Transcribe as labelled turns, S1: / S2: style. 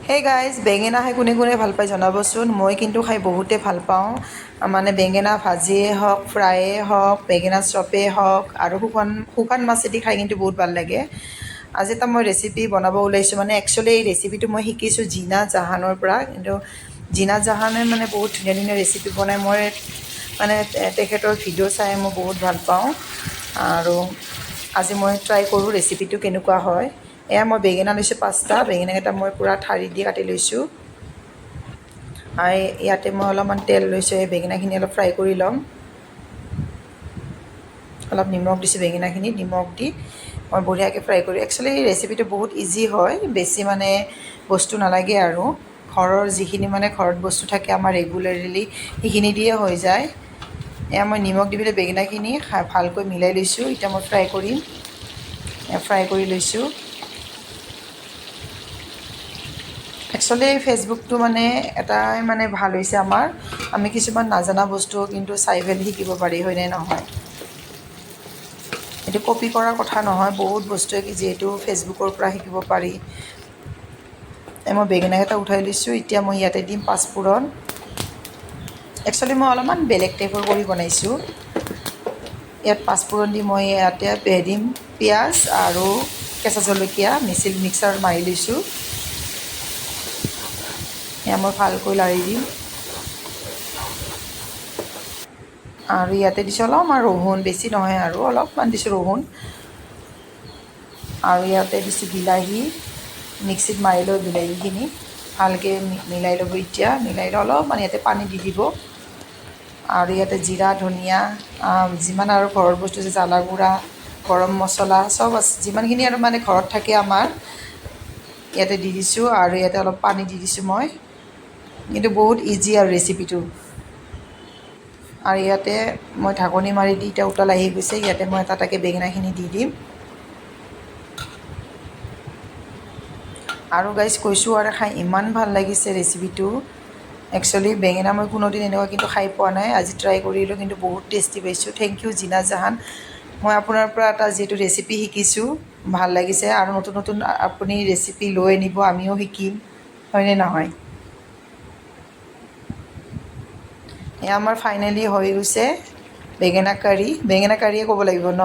S1: Hey guys, বেঙেনা খাই কোনে কোনে ভাল পায় জনাবচোন। মই কিন্তু খাই বহুতে ভাল পাওঁ। মানে বেঙেনা ভাজিয়ে হওক, ফ্ৰাইয়ে হওক, বেঙেনা চপেই হওক আৰু শুকান মাছেদি খাই কিন্তু বহুত ভাল লাগে। আজি এটা মই ৰেচিপি বনাব ওলাইছোঁ। মানে একচুৱেলি এই ৰেচিপিটো মই শিকিছোঁ জিনা জাহানৰ পৰা। কিন্তু জিনা জাহানে মানে বহুত ধুনীয়া ধুনীয়া ৰেচিপি বনায়। মই মানে তেখেতৰ ভিডিঅ' চাই মই বহুত ভাল পাওঁ আৰু আজি মই ট্ৰাই কৰোঁ ৰেচিপিটো কেনেকুৱা হয়। এয়া মই বেঙেনা লৈছোঁ 5টা। বেঙেনাকেইটা মই পূৰা ঠাৰি দি কাটি লৈছোঁ। আৰু ইয়াতে মই অলপমান তেল লৈছোঁ। এই বেঙেনাখিনি অলপ ফ্ৰাই কৰি ল'ম। অলপ নিমখ দিছোঁ বেঙেনাখিনিত। নিমখ দি মই বঢ়িয়াকৈ ফ্ৰাই কৰি, একচুৱেলি এই ৰেচিপিটো বহুত ইজি হয়। বেছি মানে বস্তু নালাগে আৰু ঘৰৰ যিখিনি মানে ঘৰত বস্তু থাকে আমাৰ ৰেগুলাৰলি সেইখিনি দিয়ে হৈ যায়। এয়া মই নিমখ দি পেলাই বেঙেনাখিনি ভালকৈ মিলাই লৈছোঁ। এতিয়া মই ফ্ৰাই কৰিম। ফ্ৰাই কৰি লৈছোঁ। একচুৱেলি ফেচবুকটো মানে এটাই মানে ভাল হৈছে আমাৰ, আমি কিছুমান নাজানা বস্তু কিন্তু চাই পেলাই শিকিব পাৰি, হয়নে নহয়? এইটো কপি কৰাৰ কথা নহয়, বহুত বস্তুৱে যিহেতু ফেচবুকৰ পৰা শিকিব পাৰি। মই বেঙেনাকেইটা উঠাই লৈছোঁ। এতিয়া মই ইয়াতে দিম পাঁচফোৰণ। একচুৱেলি মই অলপমান বেলেগ টাইপৰ কৰি বনাইছোঁ। ইয়াত পাঁচফোৰণ দি মই ইয়াতে দিম পিঁয়াজ আৰু কেঁচা জলকীয়া মিক্সাৰত মাৰি লৈছোঁ। এয়া মই ভালকৈ লাৰি দিম। আৰু ইয়াতে দিছোঁ অলপমান ৰহুন, বেছি নহয় আৰু অলপমান দিছোঁ ৰহুন। আৰু ইয়াতে দিছোঁ বিলাহী, মিক্সিত মাৰি লৈ বিলাহীখিনি ভালকৈ মিলাই ল'ব। এতিয়া মিলাই লৈ অলপমান ইয়াতে পানী দি দিব। আৰু ইয়াতে জিৰা, ধনিয়া, যিমান আৰু ঘৰৰ বস্তু আছে, জ্বালা গুড়া, গৰম মছলা চব আছে, যিমানখিনি আৰু মানে ঘৰত থাকে আমাৰ, ইয়াতে দি দিছোঁ। আৰু ইয়াতে অলপ পানী দি দিছোঁ মই। কিন্তু বহুত ইজি আৰু ৰেচিপিটো। আৰু ইয়াতে মই ঢাকনি মাৰি দি এতিয়া উতল আহি গৈছে। ইয়াতে মই এটা এটাকৈ বেঙেনাখিনি দি দিম। আৰু গাইজ কৈছোঁ আৰু খাই ইমান ভাল লাগিছে ৰেচিপিটো। একচুৱেলি বেঙেনা মই কোনোদিন এনেকুৱা কিন্তু খাই পোৱা নাই। আজি ট্ৰাই কৰিলোঁ, কিন্তু বহুত টেষ্টি পাইছোঁ। থেংক ইউ জিনা জাহান। মই আপোনাৰ পৰা এটা যিহেতু ৰেচিপি শিকিছোঁ, ভাল লাগিছে। আৰু নতুন নতুন আপুনি ৰেচিপি লৈ আনিব, আমিও শিকিম, হয়নে নহয়? এয়া আমাৰ ফাইনেলি হৈ গৈছে বেঙেনা কাৰী। বেঙেনা কাৰীয়ে ক'ব লাগিব ন?